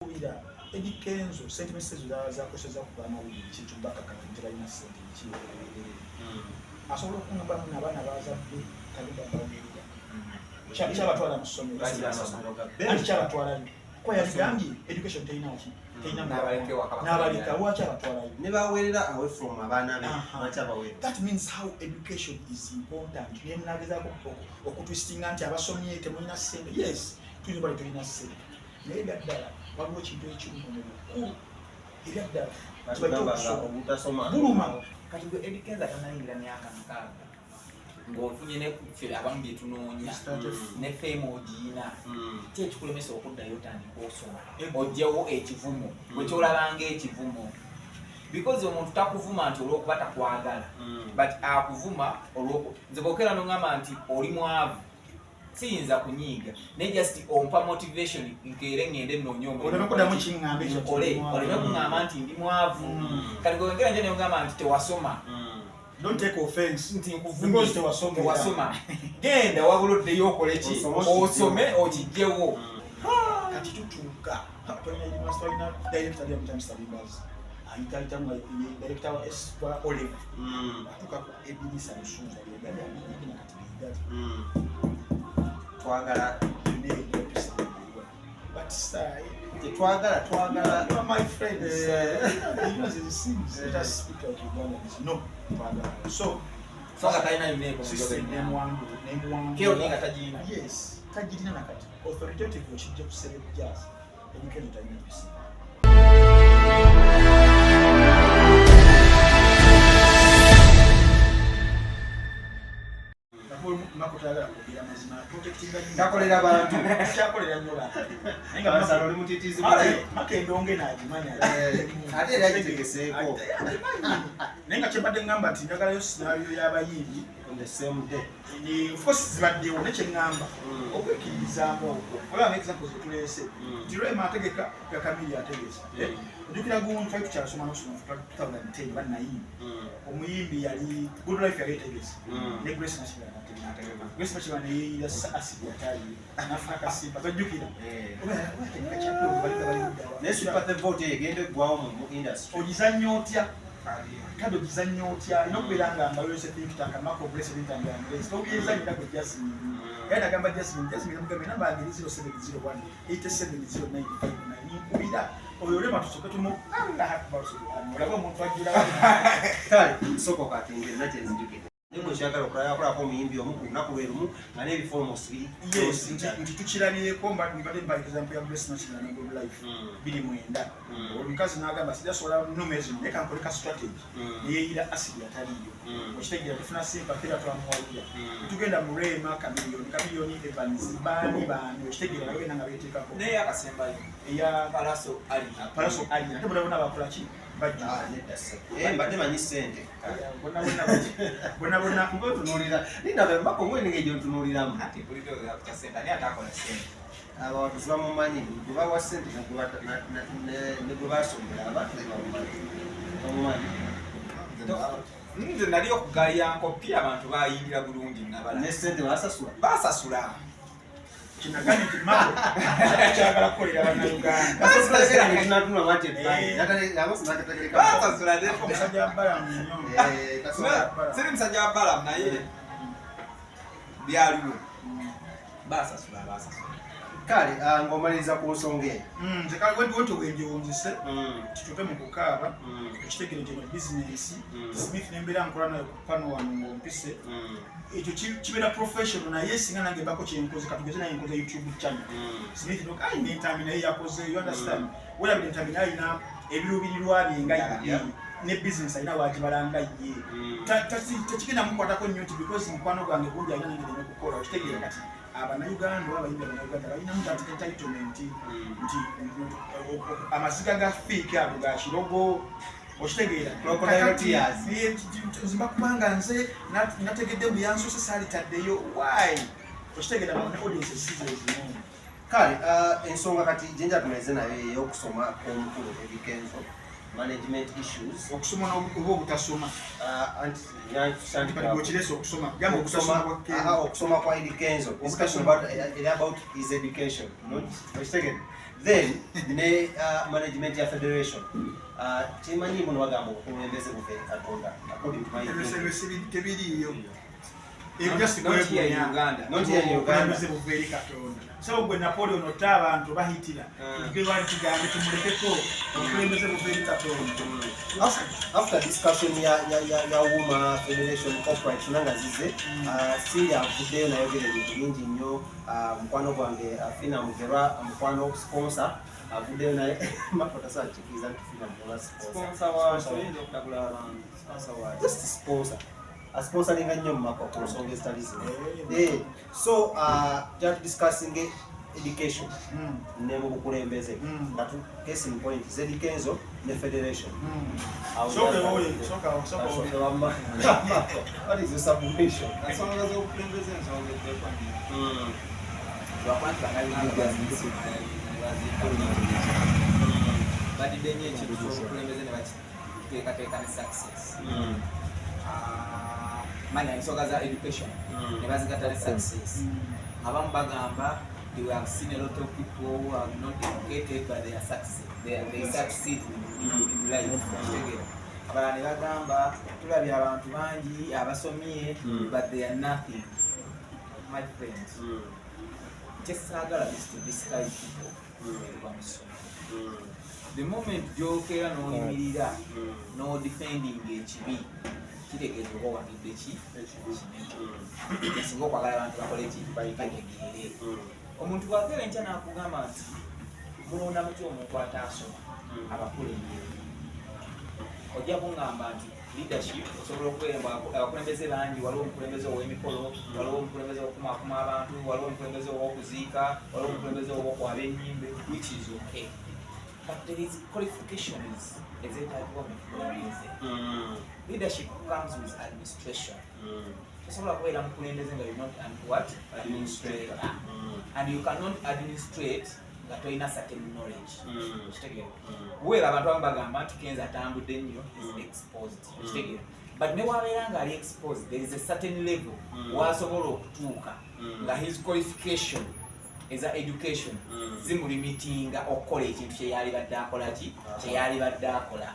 Edi Kenzo sent message zakosheza ku amawulire kintu bakaka ntirayina sente kiyoberere asobola okungamba n'abaana bazadde kalida bawulira kyabatwala mu ssomero anti kyabatwala ko yagambye education teyina ki teyina n'abaleka lwaki abatwalayo ne bawerera away from abaana be bakyabawera. That means how education is important. Ne mnagezaako okutwistinga nti abasomye temulina ssente. Yes, tulina bali tulina ssente naye gaddala waliwo kintu ekimu mukulu era ddala obutasoma buluma kati gwe Kenzo atanayingira myaka 6 ng'ofunye ne abamu bye tunoonya ne fame ogiina ki ekikulemesa okuddayo otandika osoma ojjewo ekivumo bwe kyolabanga ekivumo because omuntu takuvuma nti olw'okuba takwagala but akuvuma nze bokera nongamba nti oli mwavu siyinza kunyiiga naye just ompa motivation nkeere ngende nnoonye oleme kuŋŋamba nti ndi mwavu kati gwengera nje nengamba nti tewasoma. Don't take offense nti nkuvumye tewasoma genda wabula oddeyo okole ki osome okijjewo kati tutuuka tulina edimastalina director ya Mr. Bimbaz ayitaitamu director wa Espa Olive atuuka ku ebinisa musunza byeganda bigina kati bigati twagala but twagala my friends you know these things let us speak out Ugandans no twagala so katalina yineko nemwangu keo ninga tajina yes tajina nakati authoritative okijja kusebe jazz education tajina kusi Makko kugira mazima protectinga takolera bantu kyakolera nnyo bantu nga basala oli mutitizi Makko endonge n'agimanya ate era agitegeseeko naye nga kyembadde ngamba nti njagalayo scenario y'abayimbi on the same day of course zibaddewo ne kyeŋŋamba okwekkiririzaamu okwo olaba example zetuleese nti Rema ategeka gakamiri ategesa ojjukira gundi twali tukyasoma n'okusoma 2010 bannayimbi omuyimbi yali Good Life yali etegesa ne Grace Nakiba nategeka Grace Nakiba neyeeyira asidi atali nafuna akasimba tojjukira naye super the vote egenda eggwawo mu industry ogizannya otya kado ogizannya otya ina okubeera nga mbayolese think tank Makko Grace bintanga Grace tobyezanyira gwe Jasmine era nagamba Jasmine namugambe namba yange 0701 8709 nkubira oyo lema tusoke tumu olaba omuntu agira kale soko kati ngeri nakye nzijukire niko kyagala okulayakulako omuyimbi omu ku lunaku lwe lumu nga n'ebifomosi biri yes nti tukirabyeko mbadde mba example ya Grace Nakiba ne Good Life biri mwenda omukazi n'agamba sijasobola numezo naye kankoleka strategy neyeeyira asidi ataliyo okitegeera tufuna sympathy era twamuwalira tugenda mu Rema kamiliyoni Evans baani okitegeera bagenda nga beeteekako naye akasembayo eya Palaso Ali ate bona bakola ki mbadde manyi ssente bona otunuulira ninabe Makko mwene ng'egyo ntunuuliramu abawatuzi bamumanyi gwe bawa ssente ne gwe basomera abantu bamumanyi nze nali okugalya nkopi abantu bayingira bulungi nabala ne ssente basasula kinagani nti Makko kyagala kukolera bannayuganda omusajja wabalamu nnyo siri musajja wabalamu naye byaliwo basasula kale ng'omaliriza ku nsonga eyo nze kale wettu wenjewunzise kituve mu kukaaba ekitegere nti bizinesi Smith nembeera nkola nayo ku pano wano ng'ompise ekyo kibeera professional naye singa nange mbako kyenkoze katugeze naye nkoze YouTube channel Smith nokai n'entambi naye yakoze you understand werabire entambi naye alina ebiruubirirwa bye nga ye ne business alina waagibalanga ye tekigenda mukwatako nnyo nti because mukwano gwange gundi alina nengeri n'okukola okitegeera kati Abannayuganda abayimbi Abannayuganda balina entitlement nti amaziga ga fiika ago ga kirogo okitegeera nzimba kubanga nze nategedde bwe yansose saalitaddeyo why okitegeera audience sizezimu kale ensonga kati gyenjatuneze nayo ey'okusoma kw'omukulu Kenzo management issues okusoma n'obukuba obutasoma okusoma kwa Kenzo discussion about his education not then ne management ya federation chimanyi muno bagamba okulembeze buve Katonda according to my tebiriyo so gwe Napoleon otta abantu bahitira bali kigambe tumulekeko okulembeze buveeri Katonda. After discussion ya Wuma Federation Corporate tunanga zize siri avuddeyo nayogera ebintu bingi nnyo mukwano gwange Afina Mugerwa mukwano sponsor avuddeyo naye makotasa kikiza ntufina mugerwa sponsor wa soyinza okutagula abantu sponsor wa just sponsor a sponsoring nnyo mu Makko ku nsonga ezitali zino. So just discussing education ne mu bukulembeze that case in point is Kenzo ne federation. What is your submission? Manya ensonga za education ne bazigata success. Abamu bagamba they have seen a lot of people who are not educated but they are success. They succeed in life. Abalala ne bagamba tulabye abantu bangi abasomye but they are nothing. My friends, just sagala is to discourage people. The moment gyokera n'oyimirira n'odefending ekibi kitegeeza oba wagidde ki ekisinga okwagala abantu bakole ki bategeere. Omuntu bwakeera enkya n'akugamba nti mulonda muti omuntu ataasoma abakulembeze, ojja kuŋŋamba nti leadership osobola okubeera abakulembeze bangi. Waliwo omukulembeze ow'emikolo, waliwo omukulembeze ow'okumakuma abantu, waliwo omukulembeze ow'okuziika, waliwo omukulembeze ow'okwaba ennyimbe, which is okay. But there is qualifications ezeetaagibwa mu bukulembeze. Leadership comes with administration. Tosobola kubeera mukulembeze nga you're not what? Administrator. And you cannot administrate nga tolina certain knowledge. Kitegeera. Weera abantu abamu bagamba nti Kenzo atambudde nnyo is exposed. Kitegeera. But ne wabeera nga ali exposed, there is a certain level w'asobola okutuuka nga his qualification eza education zimulimitinga okukola ekintu kye yali badde akola ki? Kye yali badde akola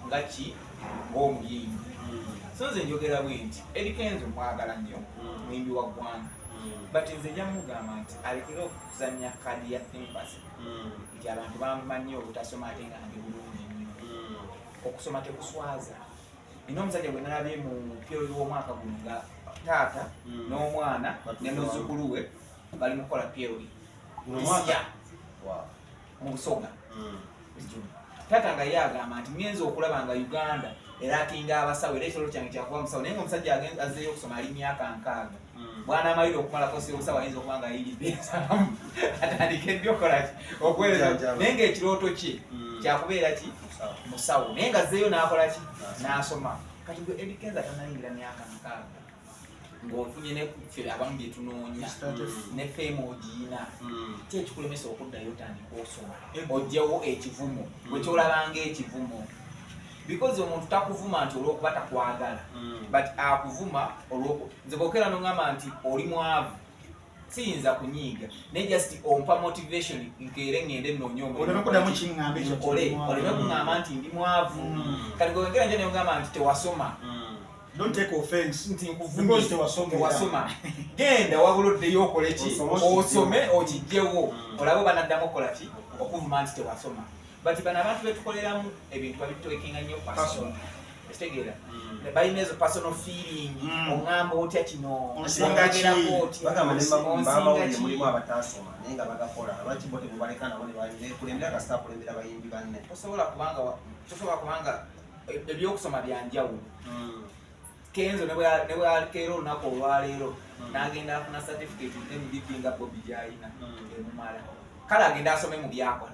nga ki? Ng'omuyimbi. So nze njogera bwe nti Eddie Kenzo mwagala nnyo muyimbi wa ggwanga, but nze njya mugamba nti alekere okuzannya kadi ya thimpasi nti abantu bamumanyi obutasoma ate nga ndi bulungi nnyo. Okusoma tekuswaza. Nina omusajja gwe nalabye mu pyoli w'omwaka guno nga taata n'omwana ne muzzukulu we bali mukola pyoli mu Busoga. Taata nga ye agamba nti ngenza okulaba nga Uganda era akinga abasawo era ekitolo kyange kyakuba musawo, naye nga omusajja azzeeyo okusoma ali myaka 6 bwana amalire okumalako si obusawo ayinza okuba nga ayingidde ensalamu atandika ebyokola ki okuweereza, naye ngaekirooto kye kyakubeera ki? Musawo, naye nga azzeeyo n'akola ki? N'asoma. Kati gwe Eddie Kenzo atanayingira myaka 6 ng'ofunye neffe abamu bye tunoonya ne feemu ogiina, ki ekikulemesa okuddayo otandika osoma ojjewo ekivumo bwe kyolabanga ekivumo? Because omuntu takuvuma nti olw'okuba takwagala, but akuvuma nze bwokera n'oŋŋamba nti oli mwavu siyinza kunyiiga naye just ompa motivation nkeere ngende nnoonye oleme kuŋŋamba nti ndi mwavu. Kati gwengera nje neŋŋamba nti tewasoma. Don't take offense. Nti nkuvumye tewasoma. Genda wabuloddeyo okole ki? Osome okijjewo olabe banaddamu okukola ki? Okuvuma nti tewasoma. But bano abantu betukoleramu ebintu babituwekinga nnyo personal. Ekitegeera balina ezo personal feeling. Oŋŋamba otya kino onsingagerako otya bamawulire mulimu abataasoma naye nga bagakola lwaki bo temubaleka nabo nekulembera kasita kulembera bayimbi banne. Tosobola kubanga ebyokusoma byanjawulo. Kenzo ne bwalekeera olunaku olwaleero n'agenda afuna certificate MDP nga Bobby gy'alina emumala, kale agenda asome mu byakola.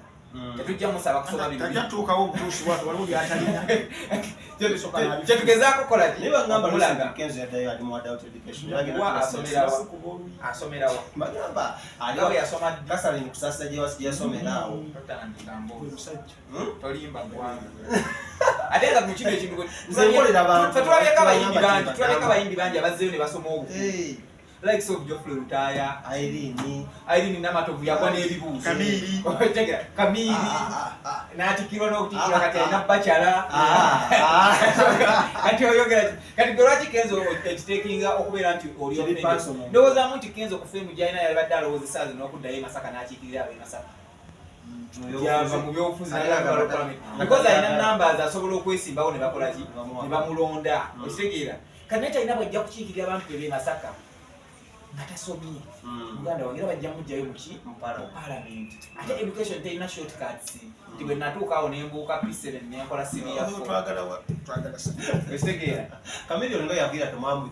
Tetujja musaba kusoma bino tajatuukawo obutuusi bwatu waliwo byatalina. Kyetugezaako kukola ki? naye bagamba mulaga Kenzo yaddayo ali mu adult education asomerawa bagamba aliwo yasoma kasala kusasa gye yasomerawo totandika mbuzi tolimba ggwanga. Ate nga mu kino ekintu nze nkolera abantu tulabeka abayimbi bangi abazzeeyo ne basoma obukugu. likes of Geoffrey Lutaya, Irene Namatovu yagwa n'ebibuuzo. Kamiri. N'atikirwa n'okutikirwa kati alina bakyala. Kati oyogera kati lwaki Kenzo ekitekinga okubeera nti oli offended. Ndowooza nti Kenzo ku firimu gy'alina yabadde alowoozesa n'okuddayo e Masaka n'akiikirira ab'e Masaka. Yava mu byobufuzi because alina numbers asobola okwesimbawo ne bakola ki ne bamulonda okitegeera kati naye talina bwajja kukiikirira abantu b'e Masaka nga tasomye Uganda wange era bajja mujjayo muki mu parliament ate education terina shortcuts nti bwe natuuka awo ne mbuuka P7 ne nkola senior 4 okitegeera Kamiliyoni nga yabwira temwamu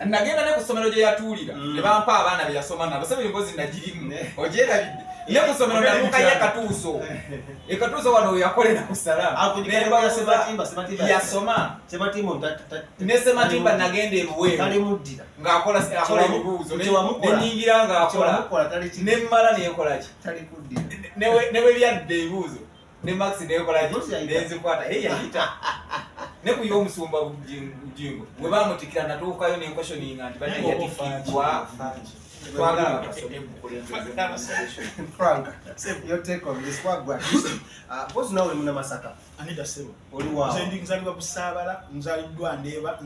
nagenda ne ku ssomero gye yatuulira ne bampa abaana be yasoma nabo sebe mpozi nagirimu ogyeradde ye kusomero naluka ye katuuso ekatuuso wano yakolera ku salaamu yasoma ne Sematimba nagenda eruweero ng'akola ebibuuzo nenyingira ng'akola nemmala neekola ki ne bwe byadde ebibuuzo ne Max neekola ki nenzikwata yayita ne ku y'omusumba Bujingo bwe bamutikira natuukayo nenkoshoninga nti bane yatikibwa twagala basome Frank, your take on this work. What's now in Masaka? Anita Sebo. Oliwa. Nzaliwa Busabala, nzaliddwa Ndeba,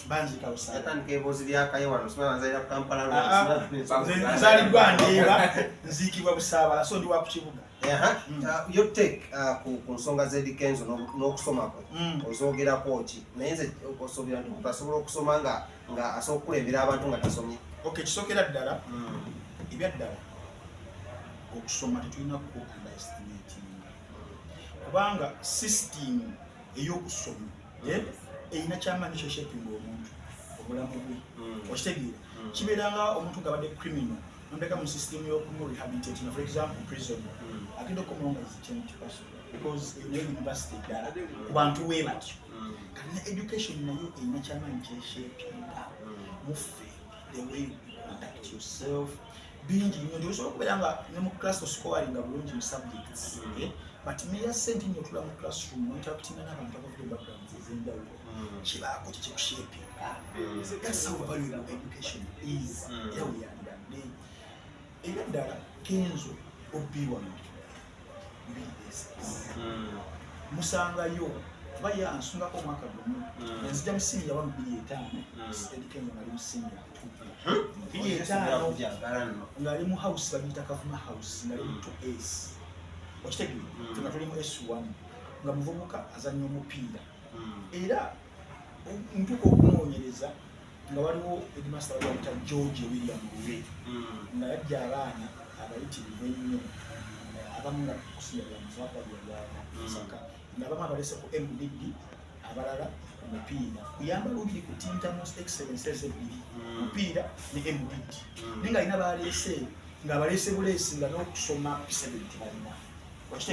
Banzika Busabala. Yatanike bozibya kayewano, sima nzalira Kampala. Nzaliddwa Ndeba, nzikibwa Busabala, so ndi wa kukibuga. Your take ku nsonga z'edi Kenzo n'okusoma kwe ozoogerako ki naye nze okusobola nti asobola okusoma nga asobola okukulembera abantu nga tasomye. Okay, kisookera ddala ebyaddala okusoma tetulina ku underestimating kubanga system ey'okusoma erina kyamaanyi kyeshapinga omuntu obulamu bwe okitegeera kibeeranga omuntu nga badde criminal nondeka mu system y'okumurehabilitating for example prison agenda okumulonga is 20% because university ddala ku bantu bwe batyo kalina education nayo erina kyamaanyi kyeshapinga mufe the way you conduct yourself bingi nnyo nti osobola okubeera nga ne mu class oscoring nga bulungi mu subjects but meya sente nnyo otula mu classroom interactinga n'abantu abavuga backgrounds ez'enjawulo kibaako kikikusheepinga that's how valuable education is era weyandadde era ddala Kenzo obbiwa musangayo kuba yansungako omwaka gumu nzija musinja wa 2005 Kenzo ngali musinja 2005 ngali mu house bagiyita Kavuma house ngali mu 2S okitegeera nga tuli mu S1 nga muvubuka azannya omupiira era ntuuka okunoonyereza nga waliwo headmaster wayita George William Buve nga yajja abaana abayitirivu ennyo abamu nga kusinja byamusaka ngabamu abalese ku MDD abalala omupiira kuyamba lubiri ku tinta most excellences ebbiri omupiira ne MDD naye nga alina baleese nga balese buleesi nga n'okusoma P7 balina What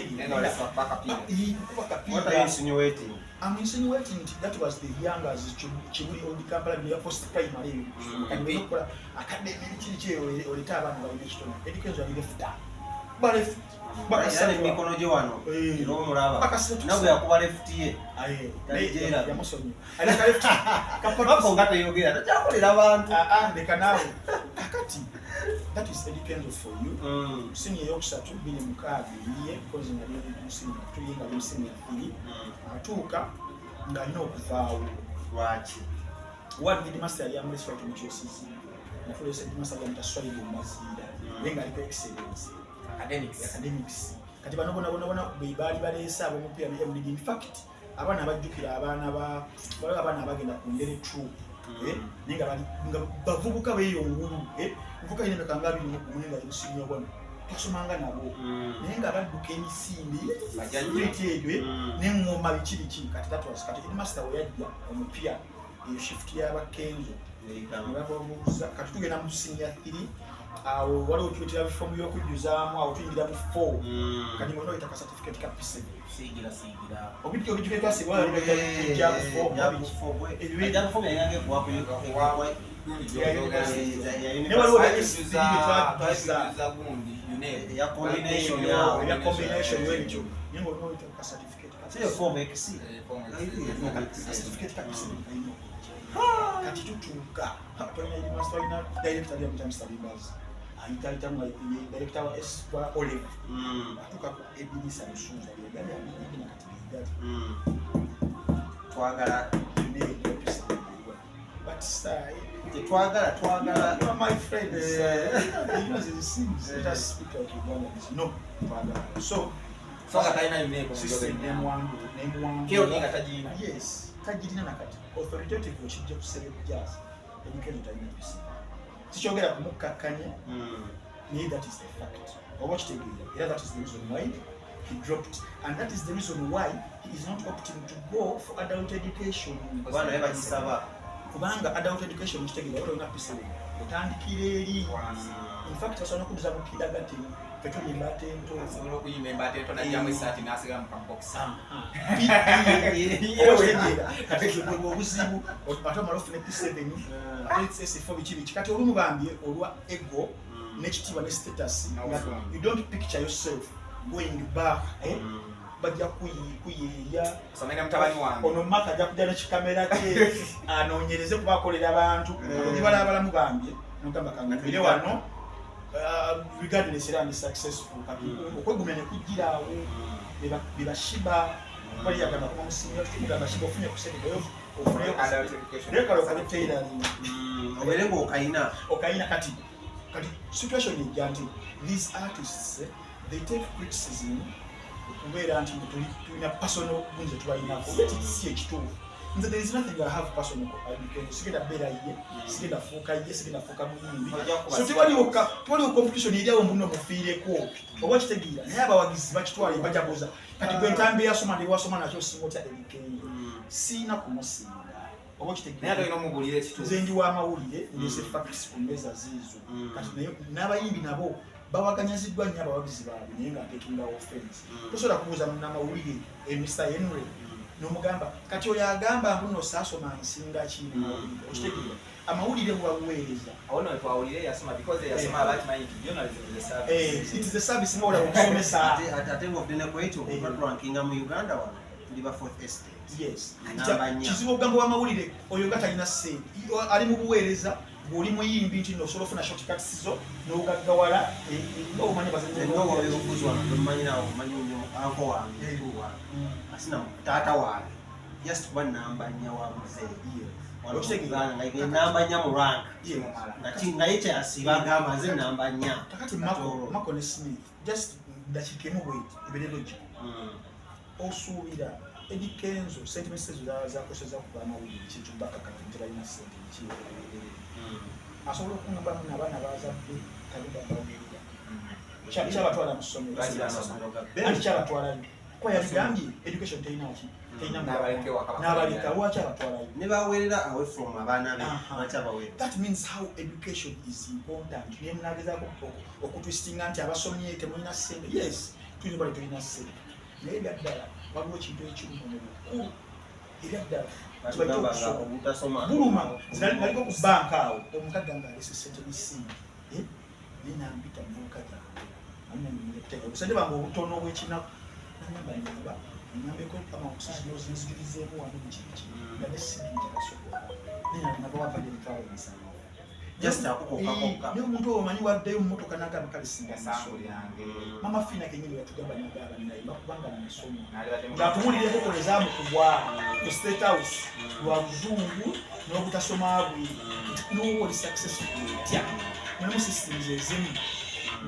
are you insinuating? I'm insinuating that was the young as Chibuli on the Kampala post-primary academy oleta abaana balina ekitono education ali left Bakasale mikono gye wano era omulaba nabwe yakuba left ye yamusomye aleka left kapako nga teyogera takyakolera abantu leka naawe kakati that is education for you senior yokusatu 26 ye kozi nga senior tulinga mu senior 3 atuuka nga alina okuvaawo lwaki what did master ya amulesi right mu kyosizi nafule se master ya mutaswali mu mazira lenga aliko excellence academics kati bano bona beibali balesa abo mupya ne MDD in fact abana abajjukira abaana abagenda ku ndere troop ninga bali bavubuka beyongulu mvuka ine mekanga bino kumunga yusinya bwana kusomanga nabo nenga badduka emisimbi bajjajjetedwe n'engoma bikiriki kati tatwas kati master we yajja omupya iyo shift ya Kenzo ngababuza kati tugenda mu senior 3 awo waliwo tuletera bifomu by'okujjuzaamu awo tuyingira mu 4 kati ngono itaka certificate ka P7 sigira obidde obijjuke twase wala ejja ku 4 ejja ku 4 yange kwa ne waliwo ekisiza gundi ya combination yao ya combination wecho ningo no ita certificate sio form XC certificate kabisa kaino kati tutuka hapa ni master ina director ya mtamsa bibas aitaita mwa director wa S kwa Olive atuka ku ebinisa musunza ya gari ya kati gari twagala ne pesa but twagala you are my friend you know this things let us speak out with one no twagala so kataina imeko name wangu kio ni katajina yes tajina nakati authoritative ochije kusebe kujaza education tajina pesa sichongera kumukakanya that is the fact or what you take that is the reason why he dropped and that is the reason why he is not opting to go for adult education bwana eba kisaba kubanga adult education kitegera oto ngapise otandikire eri in fact asana kubuza mukida gati petoni batento asolo kuyime batento na jamwe sati nasiga mpambox yewe kati kwa buzibu otapato marofu ne P7 it's for bichibi kati olumubambye olwa ego nekitiba ne status you don't picture yourself going back bajja kuyiya somena mtabani wange ono maka ajja kujja n'ekikamera kye anoonyereze kubakolera abantu olibala abalamu bambye nogamba kangabire wano regardless era ni successful okwegumya ne kujjiraawo bebashiba bali yagamba kuma musinga tukuga bashiba ofunye kusekeyo ofunye adult education lekalo kale tailoring obelengo okaina kati situation is janti these artists they take criticism kubeera nti tulina personal bunze tubayinako yet si ekituufu nze there is nothing I have personal because sigenda beera ye sigenda fuuka ye sigenda fuuka muyimbi so tewali competition eriawo muno mufiireko oba kitegeera naye abawagizi bakitwala bajabuza kati gwe Ntambi Eyasooma ndi wasoma nakyo simota ebikenge siina kumusinga oba kitegeera naye toyina omugulire ekituufu nze ndi w'amawulire ndese facts ku mbeeza ziizo kati naye n'abayimbi nabo bawaganyaziddwa nnyo abawagizi baabwe naye ng'ateekinga offense tosobola kubuuza munnamawulire Mr. Henry n'omugamba kati oyo agamba mbuno saasoma nsinga kino okitegeera amawulire bwabuweereza awo no twawulire Eyasooma because Eyasooma abakimanyi nti journalism is a service it is a service nga olaba okusomesa ate ng'ovudde kwekyo batrankinga mu Uganda wano tuli ba fourth estate yes namba nnya kizibu okugamba w'amawulire oyo nga talina ssente ali mu buweereza bw'oli muyimbi nti nno osobola ofuna shortcuts zo n'ogaggawala nga omanyi bazanyoobuzwa nomanyirawo omanyi anko wange asina taata wange just kuba namba nnya wa muzeeyi namba nnya mu rank naye kyasiba agamba nze namba nnya kakati Makko ne Smith just dakiika emu bweti ebere logic osuubira Edi Kenzo sentences zakoseza kuba amawulire kintu bakakati nti balina ssente ekiweerere asobola okungamba mu abaana bazadde kalida bawulira kyabatwala mu ssomero anti kyabatwalayo kwa yagambye education teyinaki n'abaleka lwaki abatwalayo ne baweerera away from abaana be lwaki abaweerera that means how education is important naye munagezaako okutwistinga nti abasomye temulina ssente yes tulina bali tulina ssente naye byaddala waliwo ekintu ekimu mukulu ebyaddala buluma naliko ku banka awo omukaga nga alese ssente n'essimu nenampita muvubuka gyange obusente bange obutono obwekinaku nanyamba nyamba enyambeko amakusizinozinzigirizeemu wano mukibiki nga nessimu njalasobola nenabawavadde emitwalo emisango just akukokakokka naye omuntu oyo omanyi waddeyo mu mmotoka n'agamba kale singa yange mama Fina kenyini yatugamba nagamba ninaye bakubanga namusomo ng'atuwulireko kolezaamu kugwa ku State House lwa buzungu n'obutasoma bwe n'oba oli successful etya mulimu systems ezimu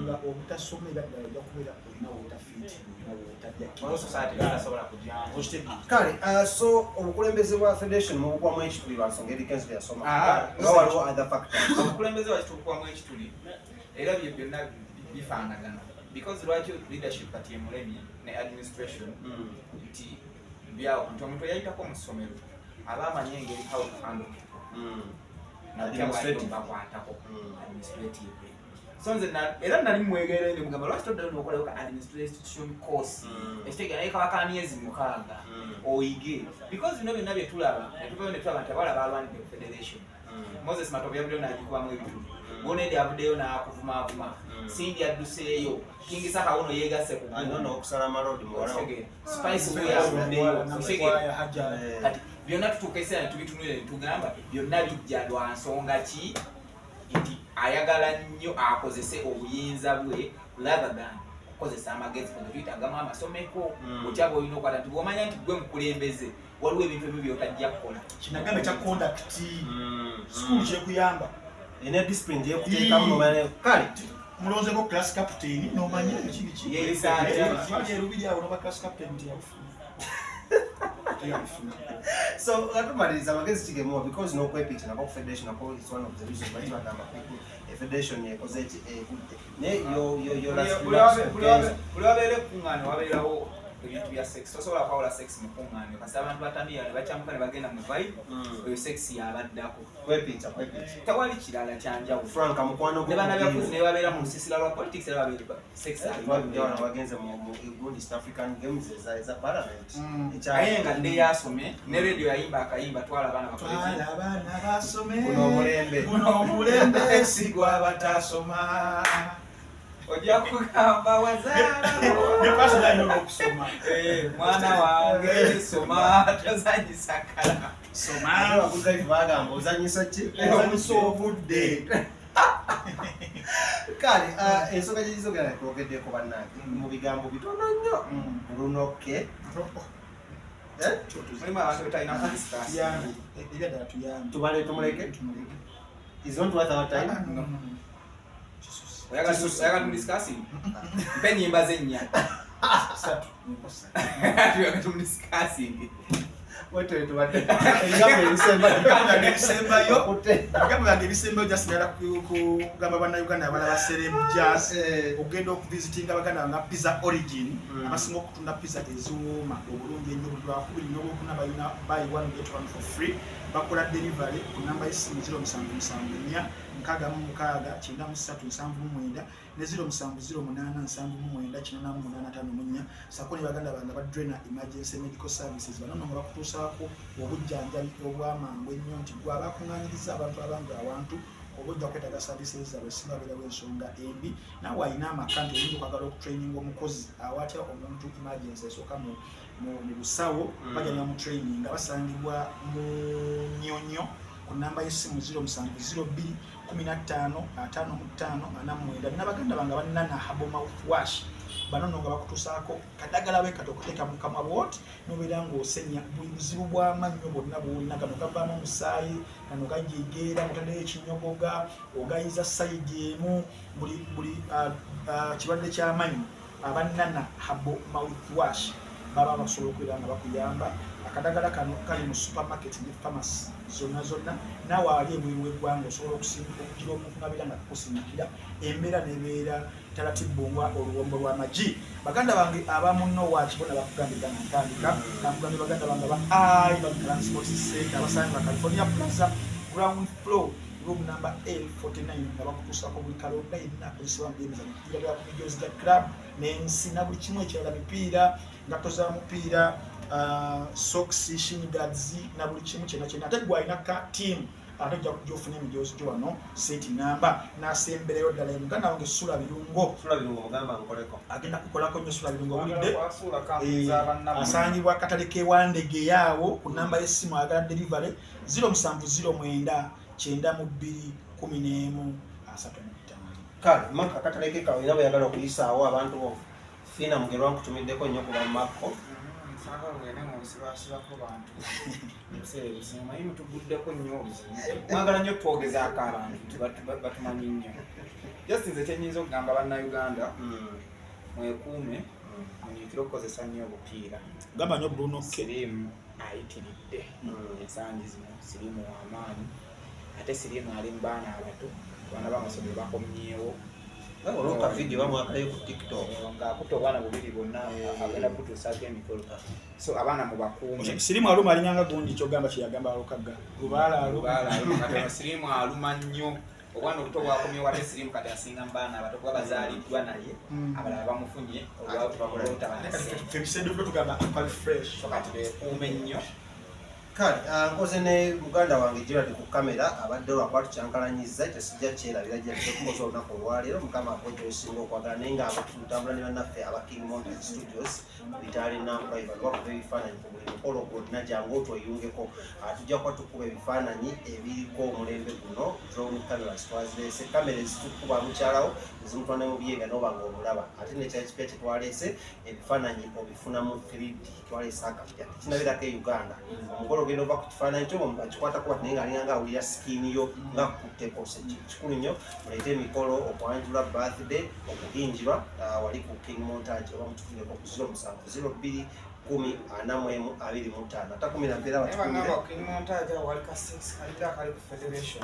nga obutasoma era ddala ojja kubeera olina wootafiti kale so obukulembeze bwa federation mubugwamu ekituli lwansonga eri Kenzo yasoma nga waliwo other factors obukulembeze wakitulukwamu ekituli era bye byonna bifaanagana because lwaki leadership kati emulemi ne administration nti byawo nti omuntu eyayitako mu ssomero aba amanyi engeri how to handle bakwatako administrative so nze era nali mwegerere mugamba lwaki toddayo n'okolayo ka administration course ekitegeera naye kaba ka myezi 6 oyige because bino byonna bye tulaba netuvaayo ne tulaba nti abaala balwanidde federation Moses Matovu yabuddeyo n'agikubamu ebitu Gonedi yabuddeyo n'akuvumaavuma Cindy adduseeyo King Saka uno yeegasse ku okusala amalodi muwala Spice we yabuddeyo kati byonna tutuuka ekiseera tubitunuulira tugamba byonna bijja lwa nsonga ki nti ayagala nnyo akozese obuyinza bwe rather than kukozesa amagezi kuno tuyitagamu amasomeko otya bw'olina okwata nti bw'omanya nti gwe mukulembeze waliwo ebintu ebimu byotajja kukola kinagambe kya conduct school kyekuyamba ene discipline gyekuteekamu nomanya kale mulonzeko class captain nomanya ekibiki erubiri awo noba class captain teyakufuna so atumaliriza amagezi kigemuwa because nokwepita nako ku federation nako is one of the reasons why bagamba people a federation ekoze ekudde ne buli wabeera ekkuŋŋaano wabeerawo ebintu bya sex tosobola kwawula sex mu kkuŋŋaano kasi abantu batambira ne bacyamuka ne bagenda mu vibe oyo sex yabaddako kwepita tewali kirala kyanjawulo franka mukwano ne bana byafuzi ne babeera mu lusisira lwa politics era babeera sex bagenze mu East African Games eza parliament aye nga nde yasome ne radio yayimba akayimba twala abaana basome guno omulembe sigwa batasoma ojja kugamba wazaala okusoma mwana wange soma tozanyisa kala soma bagamba ozanyisa ki ozanyisa obudde kale ensonga gyegizogera twogeddeko bannange mu bigambo bitono nnyo lunokke tubale tumuleke is not worth our time oyagala tumudiscussing mpe nnyimba zennya tuyagala tumudiscussing ebisembayo jasigala kugamba bannayuganda abalala serem jazz ogenda okuvisitinga baganda nga pizza origin abasinga okutunda pizza eziwooma obulungi ennyo buli lwakubiri n'olwokuna balina buy one get one for free bakola delivery ku namba y'essimu 0774 636 ne 0708799854 sako ne baganda banga badrena emergency medical services banono nga bakutuusaako obujjanjabi obwamangu ennyo nti gwe abakuŋŋaanyiriza abantu abangi awantu obujja kwetaaga services zaabwe singabeerawo ensonga embi naawe alina amaka nti oyinza okwagala okutraininga omukozi awatya omuntu emergency esooka mu busawo bajja ne bamutraining nga basangibwa mu Nnyonyo ku namba y'essimu 0702155547 nabaganda banga banana habo mouthwash banono nga bakutuusaako kadagala wekati okuteeka mu kamwa bwoti nobeera ng'osenya buli buzibu bw'amannyo bwonna bwolina kano kavaamu omusaayi kano gajegeera mutaddeyo ekinyogoga ogayiza sayidi emu buli kirwadde ky'amannyo abanana habo mouthwash baba basobola okubeera nga bakuyamba akadagala kano kali mu supermarket ne pharmacy zonna naawe ali ebweru w'eggwanga osobola okugira omuntu nabeera nga kukusindikira embeera nebeera talatibbungwa oluwombo lw'amagi baganda bange abamunno wakibona bakugambira nga ntandika nakugambye baganda bange ba transport center abasange ba California Plaza ground floor room number L49 nga bakutuusako buli kalonda yenna akozesebwa mu byemizanyo kugira bya ku Midgets Club n'ensi na buli kimu ekirala mipiira ngatto za mupiira socks shin guards na buli kimu kyonna ate gwalina ka team ate ojja kujja ofuna emijoozi gyo wano seti namba n'asembereyo ddala muganda wange Sula Birungo mugamba nkoleko agenda kukolako nnyo Sula Birungo bulidde asangibwa akatale k'ewandege yaawo ku namba y'essimu ayagala delivery 0709291211 kale Makko akatale ke kawe nabo yagala okuyisaawo abantu bo Fina Mugerwa nkutumiddeko nnyo kuba Makko tuguddeko nnyo mwagala nnyo twogezaako abantu batumanyi nnyo just nze kyenyinza okugamba bannayuganda mwekuume munyikire okukozesa nnyo obupiira gamba nnyo Bruno siriimu ayitiridde ensangi zino siriimu w'amaanyi ate siriimu ali mu baana abato abaana b'amasomero bakomyewo olwoka video bamwakalayo ku TikTok ng'akutta obwana bubiri bonna agenda kutuusaako emikolo so abaana mubakuume sirimu aluma alinyanga gundi kyogamba kyeyagamba alukagga lubaala sirimu aluma nnyo obwana obuto bwakomyewo ate sirimu kati asinga mu baana abato kuba bazaaliddwa naye abalala bamufunye olw'obutabana tugamba so kati beekuume nnyo Kale, nkoze ne muganda wange Gerard ku kamera abadde lwakwatu kyankalanyiza tesijja kyerabira gyekukoza olunaku olwaleero mukama akojo esinga okwagala naye nga tutambula ne bannaffe aba King Mountain Studios bitaali nampulayi bakuba ebifaananyi ku buli mukolo gwonna jangu otweyungeko. Tujja kuba tukuba ebifaananyi ebiriko omulembe guno drone cameras twazireese kamera ezitukuba mukyalawo ezimutwana mu byega n'oba ng'omulaba ate nekyakipya kyetwaleese ebifaananyi obifunamu 3D twaleese akapya tekinabirako e Uganda. Omugolo ogenda ova ku kifaananyi kyo akikwata kuba naye ng'alinga nga awulira sikiini yo nga kukutteko kikulu nnyo muleete emikolo okwanjula birthday okuhinjirwa wali ku King Mountain oba mutufuneko ku 0702 10 45 ata 10 mpeera King Mountain wali ka 6 kalira kali ku Federation